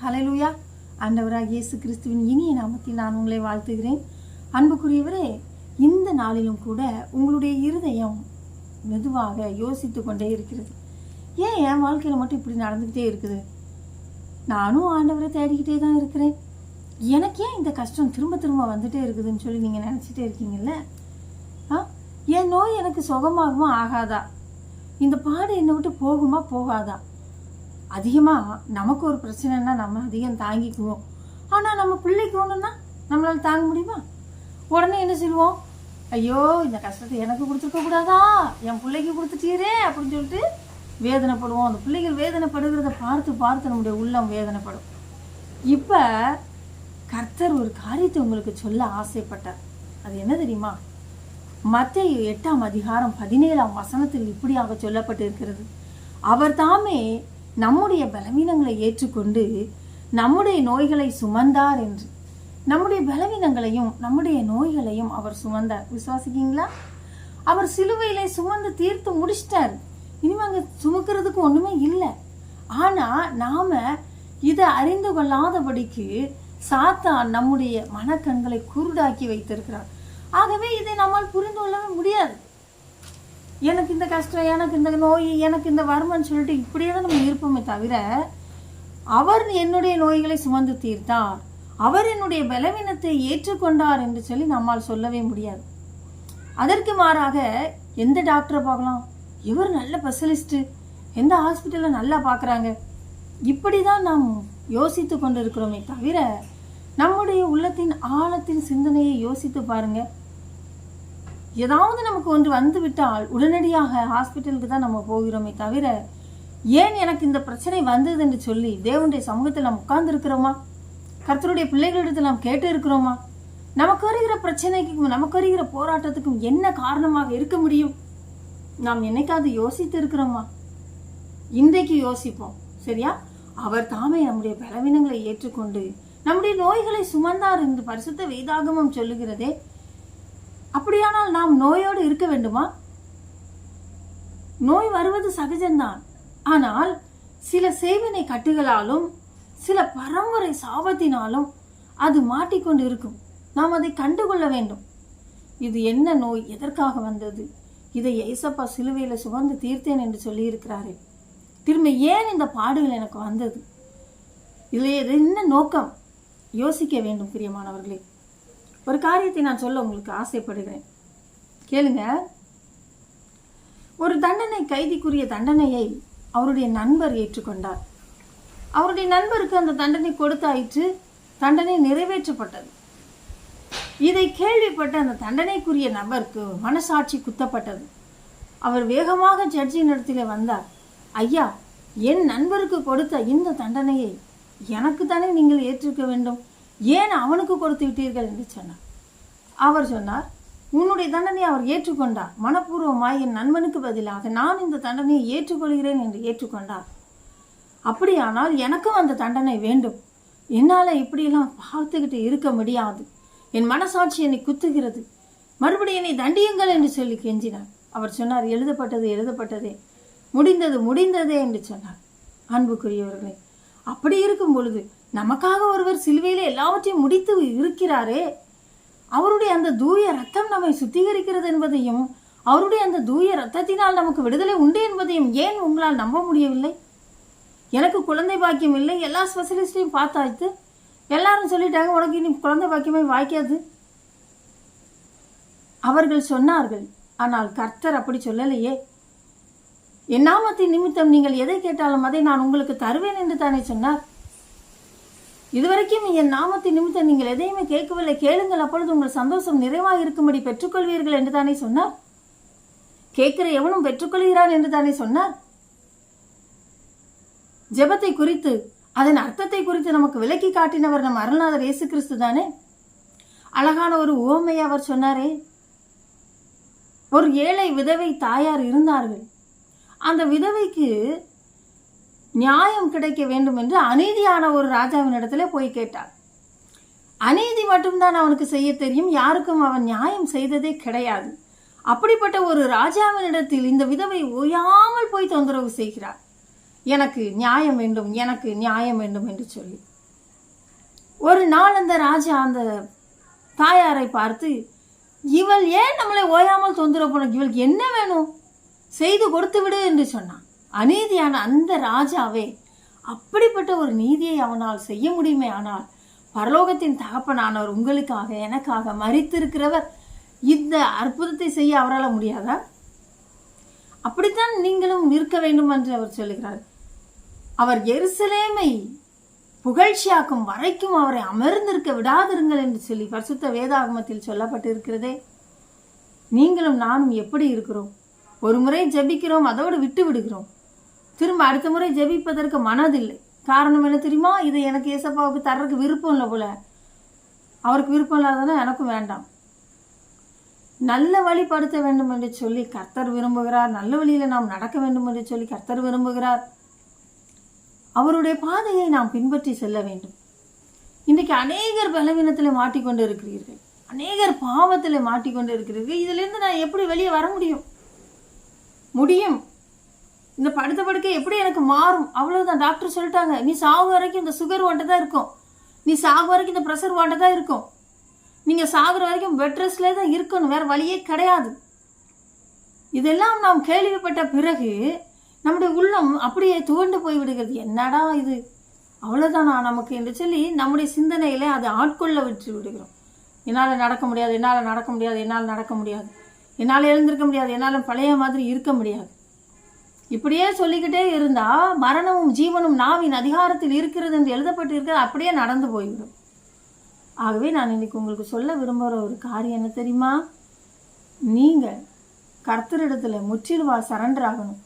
ஹல்லேலூயா. ஆண்டவராகிய இயேசு கிறிஸ்துவின் இனிய நாமத்தில் நான் உங்களை வாழ்த்துகிறேன். அன்புக்குரியவரே, இந்த நாளிலும் கூட உங்களுடைய இருதயம் மெதுவாக யோசித்து கொண்டே இருக்கிறது. ஏன் என் வாழ்க்கையில் மட்டும் இப்படி நடந்துக்கிட்டே இருக்குது? நானும் ஆண்டவரை தேடிக்கிட்டே தான் இருக்கிறேன். எனக்கு ஏன் இந்த கஷ்டம் திரும்ப திரும்ப வந்துட்டே இருக்குதுன்னு சொல்லி நீங்கள் நினச்சிட்டே இருக்கீங்கல்ல? என் நோய் எனக்கு சுகமாகுமா ஆகாதா? இந்த பாடு என்னை விட்டு போகுமா போகாதா? அதிகமாக நமக்கு ஒரு பிரச்சனைன்னா நம்ம அதிகம் தாங்கிக்குவோம். ஆனால் நம்ம பிள்ளைக்கு ஒன்றுன்னா நம்மளால் தாங்க முடியுமா? உடனே என்ன சொல்லுவோம்? ஐயோ, இந்த கஷ்டத்தை எனக்கு கொடுத்துருக்க கூடாதா, என் பிள்ளைக்கு கொடுத்துட்டீரே அப்படின்னு சொல்லிட்டு வேதனைப்படுவோம். அந்த பிள்ளைகள் வேதனைப்படுகிறத பார்த்து பார்த்து நம்முடைய உள்ளம் வேதனைப்படும். இப்போ கர்த்தர் ஒரு காரியத்தை உங்களுக்கு சொல்ல ஆசைப்பட்டார். அது என்ன தெரியுமா? மத்தேயு 8ஆம் அதிகாரம் 17ஆம் வசனத்தில் இப்படியாக சொல்லப்பட்டு இருக்கிறது. அவர் தாமே நம்முடைய பலவீனங்களை ஏற்றுக்கொண்டு நம்முடைய நோய்களை சுமந்தார் என்று. நம்முடைய பலவீனங்களையும் நம்முடைய நோய்களையும் அவர் சுமந்தார். விசுவாசிக்கீங்களா? அவர் சிலுவையிலே சுமந்து தீர்த்து முடிச்சிட்டார். இனிமே அங்கே சுமக்கிறதுக்கு ஒண்ணுமே இல்லை. ஆனா நாம இதை அறிந்து கொள்ளாதபடிக்கு சாத்தான் நம்முடைய மனக்கண்களை குருடாக்கி வைத்திருக்கிறார். ஆகவே இதை நம்மால் புரிந்து கொள்ளவே முடியாது. எனக்கு இந்த கஷ்டம், எனக்கு இந்த நோய், எனக்கு இந்த வறுமைன்னு சொல்லிட்டு இப்படியே தான் நம்ம இருப்போமே தவிர, அவர் என்னுடைய நோய்களை சுமந்து தீர்த்தார், அவர் என்னுடைய பலவீனத்தை ஏற்றுக்கொண்டார் என்று சொல்லி நம்மால் சொல்லவே முடியாது. அதற்கு மாறாக எந்த டாக்டரை பார்க்கலாம், இவர் நல்ல ஸ்பெஷலிஸ்ட்டு, எந்த ஹாஸ்பிட்டலில் நல்லா பார்க்குறாங்க, இப்படி தான் நாம் யோசித்து கொண்டு இருக்கிறோமே தவிர நம்முடைய உள்ளத்தின் ஆழத்தின் சிந்தனையை யோசித்து பாருங்க. ஏதாவது நமக்கு ஒன்று வந்து விட்டால் உடனடியாக ஹாஸ்பிட்டலுக்கு தான் நம்ம போகிறோமே தவிர, ஏன் எனக்கு இந்த பிரச்சனை வந்தது என்று சொல்லி தேவனுடைய சமூகத்தில் நாம் உட்கார்ந்து இருக்கிறோமா? கர்த்தருடைய பிள்ளைகளிடத்தில் நாம் கேட்டு இருக்கிறோமா? நமக்கு வருகிற பிரச்சனைக்கும் நமக்கு வருகிற போராட்டத்துக்கும் என்ன காரணமாக இருக்க முடியும்? நாம் என்னைக்காவது யோசித்து இருக்கிறோமா? இன்றைக்கு யோசிப்போம், சரியா? அவர் தாமே நம்முடைய பலவீனங்களை ஏற்றுக்கொண்டு நம்முடைய நோய்களை சுமந்தார் என்று பரிசுத்த வேதாகமம் சொல்லுகிறதே. அப்படியானால் நாம் நோயோடு இருக்க வேண்டுமா? நோய் வருவது சகஜம்தான். ஆனால் சில சேவனை கட்டுகளாலும் சில பரம்பரை சாபத்தினாலும் அது மாட்டிக்கொண்டு இருக்கும். நாம் அதை கண்டுகொள்ள வேண்டும். இது என்ன நோய், எதற்காக வந்தது, இதை ஏசப்பா சிலுவையில சுமந்து தீர்த்தேன் என்று சொல்லி இருக்கிறாரே, திரும்ப ஏன் இந்த பாடுகள் எனக்கு வந்தது, இதுல என்ன நோக்கம் யோசிக்க வேண்டும். பிரியமானவர்களே, ஒரு காரியத்தை நான் சொல்ல உங்களுக்கு ஆசைப்படுகிறேன், கேளுங்க. ஒரு தண்டனை கைதிக்குரிய தண்டனையை அவருடைய நண்பர் ஏற்றுக்கொண்டார். அவருடைய நண்பருக்கு அந்த தண்டனை கொடுத்தாயிற்று, தண்டனை நிறைவேற்றப்பட்டது. இதை கேள்விப்பட்ட அந்த தண்டனைக்குரிய நபருக்கு மனசாட்சி குத்தப்பட்டது. அவர் வேகமாக ஜட்ஜின் இடத்திலே வந்தார். ஐயா, என் நண்பருக்கு கொடுத்த இந்த தண்டனையை எனக்கு தானே நீங்கள் ஏற்றுக்க வேண்டும், ஏன் அவனுக்கு கொடுத்து விட்டீர்கள் என்று சொன்னார். அவர் சொன்னார், உன்னுடைய தண்டனையை அவர் ஏற்றுக்கொண்டார். மனப்பூர்வமாய் என் நண்பனுக்கு பதிலாக நான் இந்த தண்டனையை ஏற்றுக்கொள்கிறேன் என்று ஏற்றுக்கொண்டார். அப்படியானால் எனக்கும் அந்த தண்டனை வேண்டும். என்னால் இப்படியெல்லாம் பார்த்துக்கிட்டு இருக்க முடியாது. என் மனசாட்சி என்னை குத்துகிறது. மறுபடியும் என்னை தண்டியுங்கள் என்று சொல்லி கெஞ்சினார். அவர் சொன்னார், எழுதப்பட்டது எழுதப்பட்டதே, முடிந்தது முடிந்ததே என்று சொன்னார். அன்புக்குரியவர்களே, அப்படி இருக்கும் பொழுது நமக்காக ஒருவர் சிலுவையிலே எல்லாவற்றையும் முடித்து இருக்கிறாரே, அவருடைய அந்த தூய ரத்தம் நம்மை சுத்திகரிக்கிறது என்பதையும் அவருடைய அந்த தூய ரத்தத்தினால் நமக்கு விடுதலை உண்டு என்பதையும் ஏன் உங்களால் நம்ப முடியவில்லை? எனக்கு குழந்தை பாக்கியம் இல்லை, எல்லா ஸ்பெஷலிஸ்டையும் பார்த்தாச்சு, எல்லாரும் சொல்லிட்டாங்க உனக்கு இனி குழந்தை பாக்கியமே வாய்க்காது. அவர்கள் சொன்னார்கள், ஆனால் கர்த்தர் அப்படி சொல்லலையே. என் நாமத்தின் நிமித்தம் நீங்கள் எதை கேட்டாலும் அதை நான் உங்களுக்கு தருவேன் என்று தானே சொன்னார். இதுவரைக்கும் என் நாமத்தின் நிமித்தம் நீங்கள் எதையுமே கேட்கவில்லை, கேளுங்கள், அப்பொழுது உங்கள் சந்தோஷம் நிறைவாக இருக்கும்படி பெற்றுக்கொள்வீர்கள் என்று தானே சொன்னார். கேட்கிற எவனும் பெற்றுக்கொள்கிறான் என்று தானே சொன்னார். ஜெபத்தை குறித்து அதன் அர்த்தத்தை குறித்து நமக்கு விளக்கி காட்டினவர் நம் அருள்நாதர் இயேசு கிறிஸ்து தானே. அழகான ஒரு உவமையை அவர் சொன்னாரே. ஒரு ஏழை விதவை தாயார் இருந்தார்கள். அந்த விதவைக்கு நியாயம் கிடைக்க வேண்டும் என்று அநீதியான ஒரு ராஜாவின் இடத்துல போய் கேட்டார். அநீதி மட்டும்தான் அவனுக்கு செய்ய தெரியும், யாருக்கும் அவன் நியாயம் செய்ததே கிடையாது. அப்படிப்பட்ட ஒரு ராஜாவின் இடத்தில் இந்த விதவை ஓயாமல் போய் தொந்தரவு செய்கிறார். எனக்கு நியாயம் வேண்டும், எனக்கு நியாயம் வேண்டும் என்று சொல்லி. ஒரு நாள் அந்த ராஜா அந்த தாயாரை பார்த்து, இவள் ஏன் நம்மளை ஓயாமல் தொந்தரவு பண்ண, இவளுக்கு என்ன வேணும், செய்து கொடுத்து விடு என்று சொன்னான். அநீதியான அந்த ராஜாவே அப்படிப்பட்ட ஒரு நீதியை அவனால் செய்ய முடியுமே, ஆனால் பரலோகத்தின் தகப்பனானவர் உங்களுக்காக எனக்காக மரித்திருக்கிறவர் இந்த அற்புதத்தை செய்ய அவரால் முடியாதா? அப்படித்தான் நீங்களும் நிற்க வேண்டும் என்று அவர் சொல்லுகிறார். அவர் எருசலேமை புகழ்ச்சியாக்கும் வரைக்கும் அவரை அமர்ந்திருக்க விடாதிருங்கள் என்று சொல்லி பரிசுத்த வேதாகமத்தில் சொல்லப்பட்டிருக்கிறதே. நீங்களும் நானும் எப்படி இருக்கிறோம்? ஒரு முறை ஜெபிக்கிறோம், அதோடு விட்டு விடுகிறோம். திரும்ப அடுத்த முறை ஜெபிப்பதற்கு மனதில்லை. காரணம் என்ன தெரியுமா? இது எனக்கு ஏசப்பாவுக்கு தர்றதுக்கு விருப்பம் இல்லை போல, அவருக்கு விருப்பம் இல்லாதனா எனக்கும் வேண்டாம். நல்ல வழிபடுத்த வேண்டும் என்று சொல்லி கர்த்தர் விரும்புகிறார். நல்ல வழியில நாம் நடக்க வேண்டும் என்று சொல்லி கர்த்தர் விரும்புகிறார். அவருடைய பாதையை நாம் பின்பற்றி செல்ல வேண்டும். இன்றைக்கு அநேகர் பலவீனத்தில் மாட்டிக்கொண்டு இருக்கிறீர்கள், அநேகர் பாவத்தில் மாட்டிக்கொண்டு இருக்கிறீர்கள். இதிலிருந்து நான் எப்படி வெளியே வர முடியும்? இந்த படுத்த படுக்கை எப்படி எனக்கு மாறும்? அவ்வளவுதான். டாக்டர் சொல்லிட்டாங்க, நீ சாகு வரைக்கும் இந்த சுகர் வாண்ட தான் இருக்கும், நீ சாகு வரைக்கும் இந்த ப்ரெஷர் வாண்ட தான் இருக்கும், நீங்க சாகுற வரைக்கும் பெட் ரெஸ்ட்ல தான் இருக்கணும், வேற வழியே கிடையாது. இதெல்லாம் நாம் கேள்விப்பட்ட பிறகு நம்முடைய உள்ளம் அப்படியே துவண்டு போய் விடுகிறது. என்னடா இது, அவ்வளவுதானா நமக்கு என்று சொல்லி நம்முடைய சிந்தனையில அதை ஆட்கொள்ள விட்டு விடுகிறோம். என்னால் நடக்க முடியாது, என்னால் நடக்க முடியாது, என்னால் நடக்க முடியாது, என்னால் எழுந்திருக்க முடியாது, என்னால் பழைய மாதிரி இருக்க முடியாது. இப்படியே சொல்லிக்கிட்டே இருந்தா மரணமும் ஜீவனும் நாவின் அதிகாரத்தில் இருக்கிறது என்று எழுதப்பட்டு இருக்கிறது அப்படியே நடந்து போய்விடும். ஆகவே நான் இன்னைக்கு உங்களுக்கு சொல்ல விரும்புகிற ஒரு காரியம் என்ன தெரியுமா? நீங்க கர்த்தரிடத்துல முற்றிலுவா சரண்டர் ஆகணும்.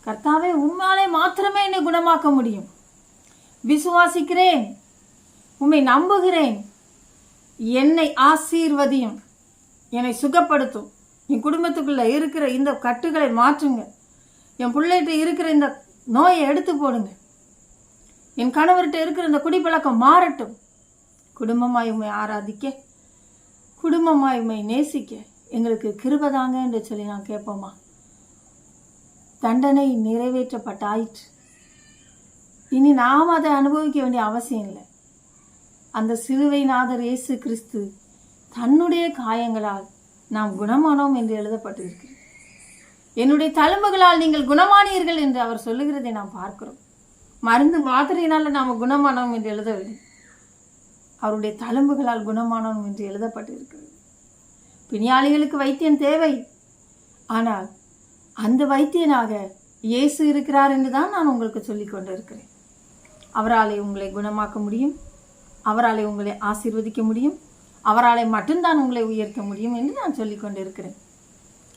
கர்த்தாவே, உம்மாலே மாத்திரமே என்னை குணமாக்க முடியும், விசுவாசிக்கிறேன், உம்மை நம்புகிறேன், என்னை ஆசீர்வதியும், என்னை சுகப்படுத்தும், என் குடும்பத்துக்குள்ள இருக்கிற இந்த கட்டுகளை மாற்றுங்க, என் பிள்ளைகிட்ட இருக்கிற இந்த நோயை எடுத்து போடுங்க, என் கணவர்கிட்ட இருக்கிற இந்த குடிப்பழக்கம் மாறட்டும், குடும்பமாய் உண்மை ஆராதிக்க, குடும்பமாய் உண்மை நேசிக்க எங்களுக்கு கிருபதாங்க என்று சொல்லி நான் கேட்போமா? தண்டனை நிறைவேற்றப்பட்டாயிற்று, இனி நாம் அதை அனுபவிக்க வேண்டிய அவசியம் இல்லை. அந்த சிலுவை நாதர் இயேசு கிறிஸ்து தன்னுடைய காயங்களால் நாம் குணமானோம் என்று எழுதப்பட்டிருக்கிறது. என்னுடைய தழும்புகளால் நீங்கள் குணமானீர்கள் என்று அவர் சொல்லுகிறதை நாம் பார்க்கிறோம். மருந்து மாத்திரையினால நாம் குணமானோம் என்று எழுதவில்லை, அவருடைய தழும்புகளால் குணமானோம் என்று எழுதப்பட்டிருக்கிறது. பிணியாளிகளுக்கு வைத்தியம் தேவை, ஆனால் அந்த வைத்தியனாக இயேசு இருக்கிறார் என்று தான் நான் உங்களுக்கு சொல்லிக் கொண்டு இருக்கிறேன். அவராலே உங்களை குணமாக்க முடியும், அவராலே உங்களை ஆசீர்வதிக்க முடியும், அவராலே மட்டும்தான் உங்களை உயர்த்த முடியும் என்று நான் சொல்லிக் கொண்டு இருக்கிறேன்.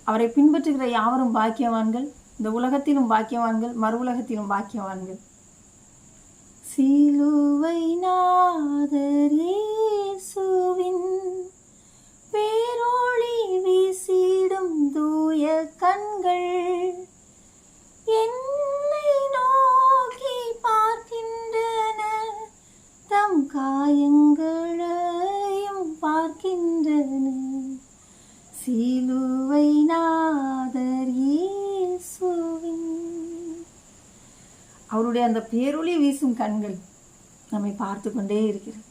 அவரை பின்பற்றுகிற யாவரும் பாக்கியவான்கள், இந்த உலகத்திலும் பாக்கியவான்கள், மறு உலகத்திலும் பாக்கியவான்கள். சிலுவை நாதர் இயேசுவின் பேரொளி வீசிடும் தூய கண்கள் என்னை நோக்கி பார்க்கின்றன, தம் காயங்களையும் பார்க்கின்றன. சிலுவை நாதர் இயேசுவின் அவருடைய அந்த பேரொளி வீசும் கண்கள் நம்மை பார்த்து கொண்டே இருக்கிறது.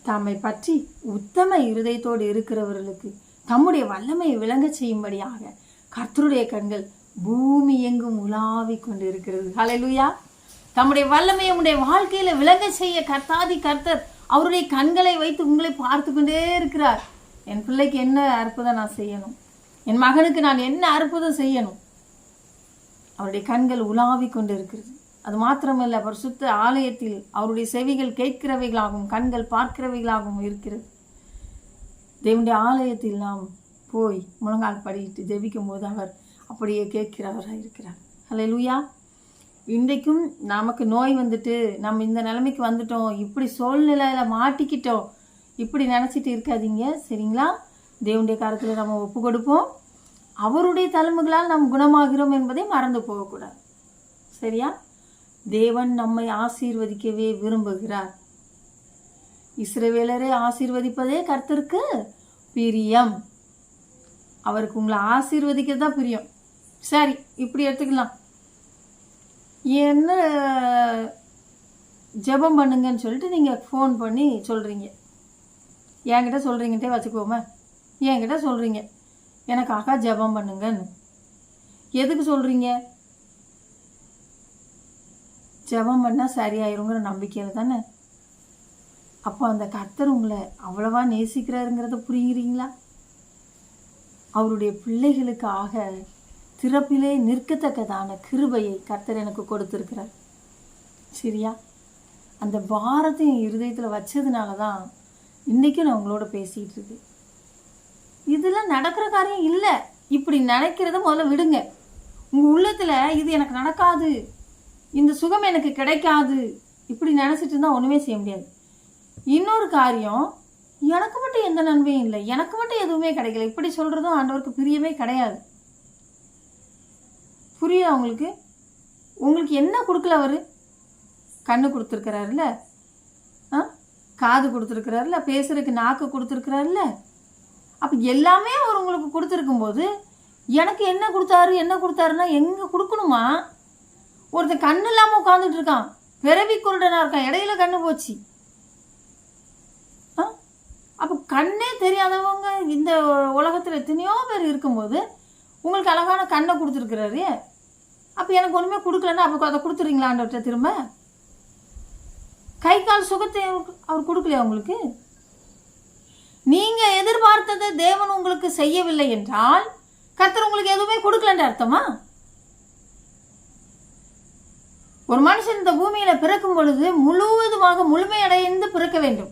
தம்மை பற்றி உத்தம இருதயத்தோடு இருக்கிறவர்களுக்கு தம்முடைய வல்லமையை விளங்க செய்யும்படியாக கர்த்தருடைய கண்கள் பூமி எங்கும் உலாவிக் கொண்டு இருக்கிறது. ஹல்லேலூயா! தம்முடைய வல்லமையை உங்களுடைய வாழ்க்கையில விளங்க செய்ய கர்த்தாதி கர்த்தர் அவருடைய கண்களை வைத்து உங்களை பார்த்து கொண்டே இருக்கிறார். என் பிள்ளைக்கு என்ன அற்புதம் நான் செய்யணும், என் மகனுக்கு நான் என்ன அற்புதம் செய்யணும், அவருடைய கண்கள் உலாவிக் கொண்டு இருக்கிறது. அது மாத்திரமல்ல, பரிசுத்த ஆலயத்தில் அவருடைய செவிகள் கேட்கிறவைகளாகவும் கண்கள் பார்க்கிறவைகளாகவும் இருக்கிறது. தேவனுடைய ஆலயத்தில் நாம் போய் முழங்கால் படிட்டு ஜெபிக்கும் போது அவர் அப்படியே கேட்கிறவராக இருக்கிறார். ஹல்லேலூயா! இன்றைக்கும் நமக்கு நோய் வந்துட்டு நம்ம இந்த நிலைமைக்கு வந்துட்டோம், இப்படி சூழ்நிலையில மாட்டிக்கிட்டோம், இப்படி நினச்சிட்டு இருக்காதீங்க, சரிங்களா? தேவனுடைய காரத்தில் நம்ம ஒப்பு கொடுப்போம். அவருடைய தழும்புகளால் நாம் குணமாகிறோம் என்பதை மறந்து போகக்கூடாது, சரியா? தேவன் நம்மை ஆசீர்வதிக்கவே விரும்புகிறார். இஸ்ரவேலரை ஆசீர்வதிப்பதே கர்த்தருக்கு பிரியம். அவருக்கு உங்களை ஆசீர்வதிக்கிறது தான் பிரியம். சரி, இப்படி எடுத்துக்கலாம். என்ன ஜெபம் பண்ணுங்கன்னு சொல்லிட்டு நீங்கள் ஃபோன் பண்ணி சொல்கிறீங்க. என்கிட்ட சொல்கிறீங்கன்ட்டே வச்சுக்கோமே, என்கிட்ட சொல்கிறீங்க எனக்காக ஜெபம் பண்ணுங்கன்னு. எதுக்கு சொல்கிறீங்க? ஜெபம் பண்ணால் சரியாயிருங்கிற நம்பிக்கையில் தானே. அப்போ அந்த கர்த்தர் உங்களை அவ்வளவா நேசிக்கிறாருங்கிறத புரியுறீங்களா? அவருடைய பிள்ளைகளுக்காக திறப்பிலே நிற்கத்தக்கதான கிருபையை கர்த்தர் எனக்கு கொடுத்துருக்கிறார். சரியா? அந்த பாரத்தை என் இருதயத்தில் வச்சதுனால தான் இன்றைக்கும் நான் உங்களோட பேசிகிட்டு இருக்கு. இதெல்லாம் நடக்கிற காரியம் இல்லை. இப்படி நினைக்கிறத முதல்ல விடுங்க. உங்கள் உள்ளத்தில் இது எனக்கு நடக்காது, இந்த சுகம் எனக்கு கிடைக்காது, இப்படி நினச்சிட்டு இருந்தால் ஒன்றுமே செய்ய முடியாது. இன்னொரு காரியம், எனக்கு மட்டும் எந்த நன்மையும் இல்லை, எனக்கு மட்டும் எதுவுமே கிடைக்கல, இப்படி சொல்கிறதும் ஆண்டவருக்கு பிரியவே கிடையாது. புரியுதா உங்களுக்கு? உங்களுக்கு என்ன கொடுக்கல? அவர் கண்ணு கொடுத்துருக்கிறாருல்ல, காது கொடுத்துருக்கிறாருல்ல, பேசுறதுக்கு நாக்கு கொடுத்துருக்கிறாருல்ல. அப்போ எல்லாமே அவர் உங்களுக்கு கொடுத்துருக்கும் போது எனக்கு என்ன கொடுத்தாருன்னா எங்கே கொடுக்கணுமா? ஒருத்தன் கண்ணு இல்லாமல் உட்காந்துட்டு இருக்கான், பிறவி குருடனாக இருக்கான், இடையில கண்ணு போச்சு. அப்போ கண்ணே தெரியாதவங்க இந்த உலகத்தில் எத்தனையோ பேர் இருக்கும்போது உங்களுக்கு அழகான கண்ணை கொடுத்துருக்குறாரு. அப்போ எனக்கு ஒன்றுமே கொடுக்கலன்னா அப்போ அதை கொடுத்துறீங்களா ஆண்டவர்கிட்ட? திரும்ப கை கால் சுகத்தை அவர் கொடுக்கலையா உங்களுக்கு? நீங்கள் எதிர்பார்த்ததை தேவன் உங்களுக்கு செய்யவில்லை என்றால் கர்த்தர் உங்களுக்கு எதுவுமே கொடுக்கலன்ற அர்த்தமா? ஒரு மனுஷன் இந்த பூமியில பிறக்கும் பொழுது முழுவதுமாக முழுமையடைந்து பிறக்க வேண்டும்.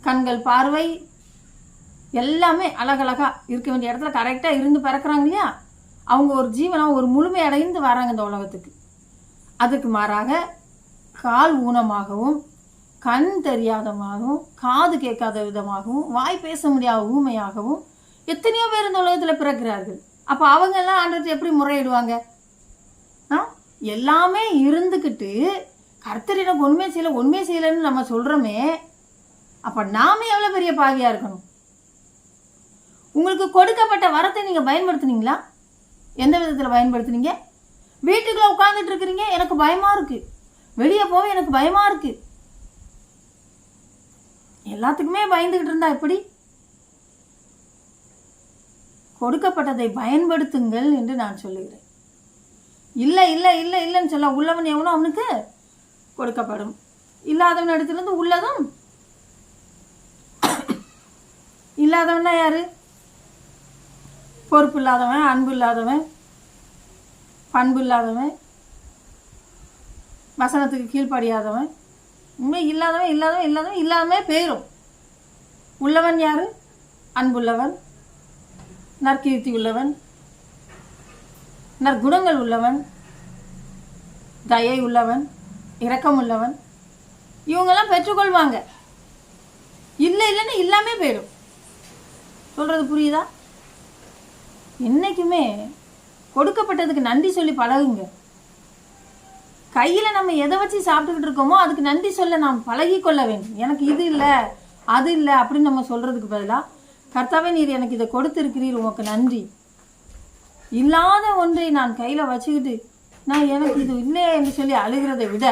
கண்கள், பார்வை எல்லாமே அழகழகா இருக்க வேண்டிய இடத்துல கரெக்டாக இருந்து பிறக்கிறாங்க இல்லையா? அவங்க ஒரு ஜீவனாக ஒரு முழுமையடைந்து வராங்க இந்த உலகத்துக்கு. அதுக்கு மாறாக கால் ஊனமாகவும், கண் தெரியாதமாகவும், காது கேட்காத விதமாகவும், வாய் பேச முடியாத ஊமையாகவும் எத்தனையோ பேர் இந்த உலகத்தில் பிறக்கிறார்கள். அப்போ அவங்க எல்லாம் ஆண்டவர்கிட்ட எப்படி முறையிடுவாங்க? எல்லாமே இருந்துக்கிட்டு கர்த்தர் எனக்கு உண்மை செய்யலைன்னு நம்ம சொல்கிறோமே, அப்போ நாம எவ்வளோ பெரிய பாவியாக இருக்கணும்? உங்களுக்கு கொடுக்கப்பட்ட வரத்தை நீங்கள் பயன்படுத்துனீங்களா? எந்த விதத்தில் பயன்படுத்துனீங்க? வீட்டுக்குள்ளே உட்காந்துட்டு இருக்கிறீங்க, எனக்கு பயமாக இருக்குது, வெளியே போக எனக்கு பயமாக இருக்குது, எல்லாத்துக்குமே பயந்துக்கிட்டு இருந்தா எப்படி? கொடுக்கப்பட்டதை பயன்படுத்துங்கள் என்று நான் சொல்லுகிறேன். இல்லை இல்லை இல்லை இல்லைன்னு சொல்ல, உள்ளவன் எவனோ அவனுக்கு கொடுக்கப்படும், இல்லாதவன் இடத்துலேருந்து உள்ளதும். இல்லாதவன்னா யாரு? பொறுப்பு இல்லாதவன், அன்பு இல்லாதவன், பண்பு இல்லாதவன், வசனத்துக்கு கீழ்ப்படியாதவன், உண்மை இல்லாதவன் பேரும். உள்ளவன் யாரு? அன்புள்ளவன், நற்கீர்த்தி உள்ளவன், நற்குணங்கள் உள்ளவன், தயை உள்ளவன், இரக்கம் உள்ளவன், இவங்கெல்லாம் பெற்றுக்கொள்வாங்க. இல்லைன்னு இல்லாமே போயிடும். சொல்றது புரியுதா? என்னைக்குமே கொடுக்கப்பட்டதுக்கு நன்றி சொல்லி பழகுங்க. கையில் நம்ம எதை வச்சு சாப்பிட்டுக்கிட்டு இருக்கோமோ அதுக்கு நன்றி சொல்ல நாம் பழகி கொள்ள வேண்டும். எனக்கு இது இல்லை அது இல்லை அப்படின்னு நம்ம சொல்றதுக்கு பதிலாக, கர்த்தாவே நீர் எனக்கு இதை கொடுத்துருக்கிறீர், உனக்கு நன்றி. இல்லாத ஒன்றை நான் கையில் வச்சுக்கிட்டு நான் எனக்கு இது இல்லை என்று சொல்லி அழுகிறதை விட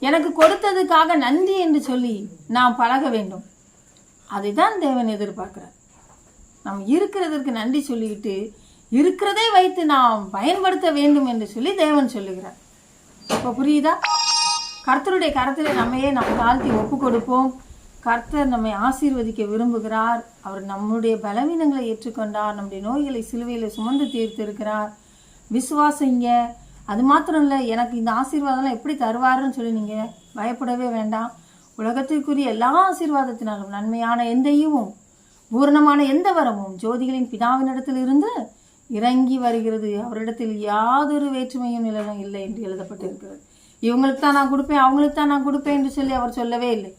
எனக்கு கொடுத்ததுக்காக நன்றி என்று சொல்லி நாம் பழக வேண்டும். அதை தான் தேவன் எதிர்பார்க்கிறார். நாம் இருக்கிறதற்கு நன்றி சொல்லிக்கிட்டு இருக்கிறதை வைத்து நாம் பயன்படுத்த வேண்டும் என்று சொல்லி தேவன் சொல்லுகிறார். இப்போ புரியுதா? கர்த்தருடைய கரத்தில் நம்மையே நாம் தாழ்த்தி ஒப்பு கொடுப்போம். கர்த்தர் நம்மை ஆசீர்வதிக்க விரும்புகிறார். அவர் நம்முடைய பலவீனங்களை ஏற்றுக்கொண்டார், நம்முடைய நோய்களை சிலுவையில் சுமந்து தீர்த்து இருக்கிறார். விசுவாசிங்க. அது மாத்திரம் இல்லை, எனக்கு இந்த ஆசீர்வாதம்லாம் எப்படி தருவாருன்னு சொல்லி நீங்கள் பயப்படவே வேண்டாம். உலகத்திற்குரிய எல்லா ஆசீர்வாதத்தினாலும் நன்மையான எந்த ஈவும் பூரணமான எந்த வரமும் ஜோதிகளின் பிதாவினிடத்தில் இருந்து இறங்கி வருகிறது. அவரிடத்தில் யாதொரு வேற்றுமையும் நிலவும் இல்லை என்று எழுதப்பட்டிருக்கிறது. இவங்களுக்கு தான் நான் கொடுப்பேன், அவங்களுக்கு தான் நான் கொடுப்பேன் என்று சொல்லி அவர் சொல்லவே இல்லை.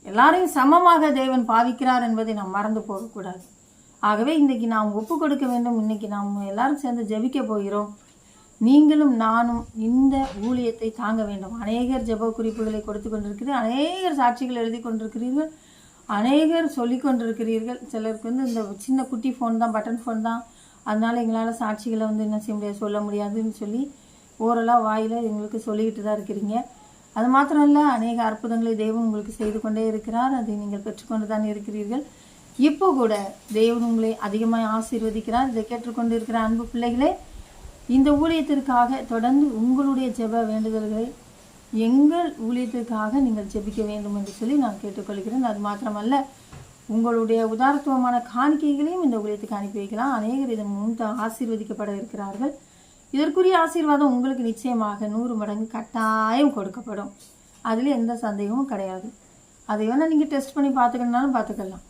எல்லாரையும் சமமாக தேவன் பாவிக்கிறார் என்பதை நாம் மறந்து போகக்கூடாது. ஆகவே இன்றைக்கு நாம் ஒப்பு கொடுக்க வேண்டும். இன்றைக்கி நாம் எல்லாரும் சேர்ந்து ஜெபிக்க போகிறோம். நீங்களும் நானும் இந்த ஊழியத்தை தாங்க வேண்டும். அநேகர் ஜெப குறிப்புகளை கொடுத்து கொண்டிருக்கிறீர்கள், அநேகர் சாட்சிகள் எழுதி கொண்டிருக்கிறீர்கள், அநேகர் சொல்லி கொண்டிருக்கிறீர்கள். சிலருக்கு இந்த சின்ன குட்டி ஃபோன் தான், பட்டன் ஃபோன் தான், அதனால் எங்களால் சாட்சிகளை என்ன செய்ய முடியாது, சொல்ல முடியாதுன்னு சொல்லி ஓரலாக வாயில் எங்களுக்கு சொல்லிக்கிட்டு தான் இருக்கிறீங்க. அது மாத்திரம் இல்லை, அநேக அற்புதங்களை தேவன் உங்களுக்கு செய்து கொண்டே இருக்கிறார். அதை நீங்கள் பெற்றுக்கொண்டு தான் இருக்கிறீர்கள். இப்போ கூட தேவன் உங்களை அதிகமாக ஆசீர்வதிக்கிறார். இதை கேட்டுக்கொண்டு இருக்கிற அன்பு பிள்ளைகளே, இந்த ஊழியத்திற்காக தொடர்ந்து உங்களுடைய ஜெப வேண்டுதல்களை எங்கள் ஊழியத்திற்காக நீங்கள் ஜெபிக்க வேண்டும் என்று சொல்லி நான் கேட்டுக்கொள்கிறேன். அது மாத்திரமல்ல, உங்களுடைய உதாரத்துவமான காணிக்கைகளையும் இந்த ஊழியத்துக்கு அனுப்பி வைக்கலாம். அநேகர் இதன் முன் ஆசீர்வதிக்கப்பட இருக்கிறார்கள். இதற்குரிய ஆசீர்வாதம் உங்களுக்கு நிச்சயமாக 100 மடங்கு கட்டாயம் கொடுக்கப்படும். அதில் எந்த சந்தேகமும் கிடையாது. அதை வேணால் நீங்கள் டெஸ்ட் பண்ணி பார்த்துக்கணுன்னாலும் பார்த்துக்கலாம்.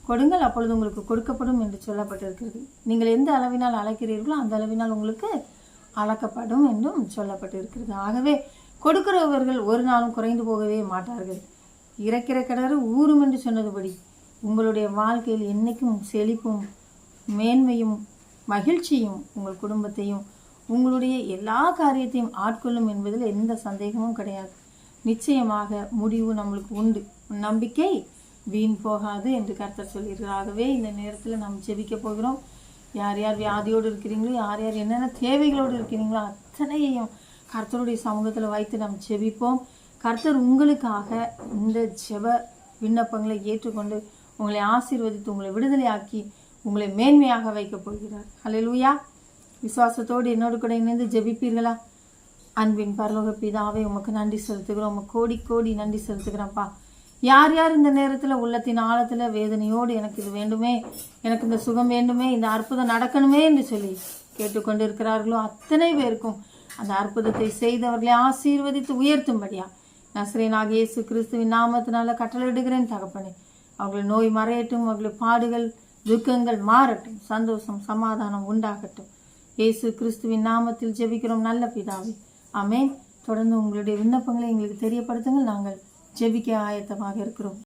கொடுங்கள், அப்பொழுது உங்களுக்கு கொடுக்கப்படும் என்று சொல்லப்பட்டிருக்கிறது. நீங்கள் எந்த அளவினால் அழைக்கிறீர்களோ அந்த அளவினால் உங்களுக்கு அளக்கப்படும் என்றும் சொல்லப்பட்டிருக்கிறது. ஆகவே கொடுக்கிறவர்கள் ஒரு நாளும் குறைந்து போகவே மாட்டார்கள். இறக்கிற கிணறு ஊறும் என்று சொன்னதுபடி உங்களுடைய வாழ்க்கையில் என்றைக்கும் செழிப்பும் மேன்மையும் மகிழ்ச்சியும் உங்கள் குடும்பத்தையும் உங்களுடைய எல்லா காரியத்தையும் ஆட்கொள்ளும் என்பதில் எந்த சந்தேகமும் கிடையாது. நிச்சயமாக முடிவு நம்மளுக்கு உண்டு. நம்பிக்கை வீண் போகாது என்று கர்த்தர் சொல்லியிருக்கிறாகவே இந்த நேரத்தில் நாம் ஜெபிக்க போகிறோம். யார் யார் வியாதியோடு இருக்கிறீங்களோ, யார் யார் என்னென்ன தேவைகளோடு இருக்கிறீங்களோ அத்தனையையும் கர்த்தருடைய சமூகத்தில் வைத்து நாம் ஜெபிப்போம். கர்த்தர் உங்களுக்காக இந்த ஜெப விண்ணப்பங்களை ஏற்றுக்கொண்டு உங்களை ஆசீர்வதித்து உங்களை விடுதலையாக்கி உங்களை மேன்மையாக வைக்கப் போகிறார். ஹல்லேலூயா. விசுவாசத்தோடு என்னோடு கூட இணைந்து ஜெபிப்பீர்களா? அன்பின் பரலோக பிதாவே, உமக்கு நன்றி செலுத்துகிறோம். உமக்கு கோடி கோடி நன்றி செலுத்துகிறோம்ப்பா. யார் யார் இந்த நேரத்தில் உள்ளத்தின் ஆழத்தில் வேதனையோடு எனக்கு இது வேண்டுமே, எனக்கு இந்த சுகம் வேண்டுமே, இந்த அற்புதம் நடக்கணுமே என்று சொல்லி கேட்டுக்கொண்டு இருக்கிறார்களோ அத்தனை பேருக்கும் அந்த அற்புதத்தை செய்தவர்களை ஆசீர்வதித்து உயர்த்தும்படியா நசரேயனாகிய இயேசு கிறிஸ்துவின் நாமத்தினால கட்டளையிடுகிறேன் தகப்பனே. அவர்கள் நோய் மறையட்டும், அவர்கள் பாடுகள் துக்கங்கள் மாறட்டும், சந்தோஷம் சமாதானம் உண்டாகட்டும். இயேசு கிறிஸ்துவின் நாமத்தில் ஜெபிக்கிறோம் நல்ல பிதாவே, ஆமென். தொடர்ந்து உங்களுடைய விண்ணப்பங்களை எங்களுக்கு தெரியப்படுத்துங்கள். நாங்கள் ஜெபிக்க ஆயத்தமாக இருக்கிறோம்.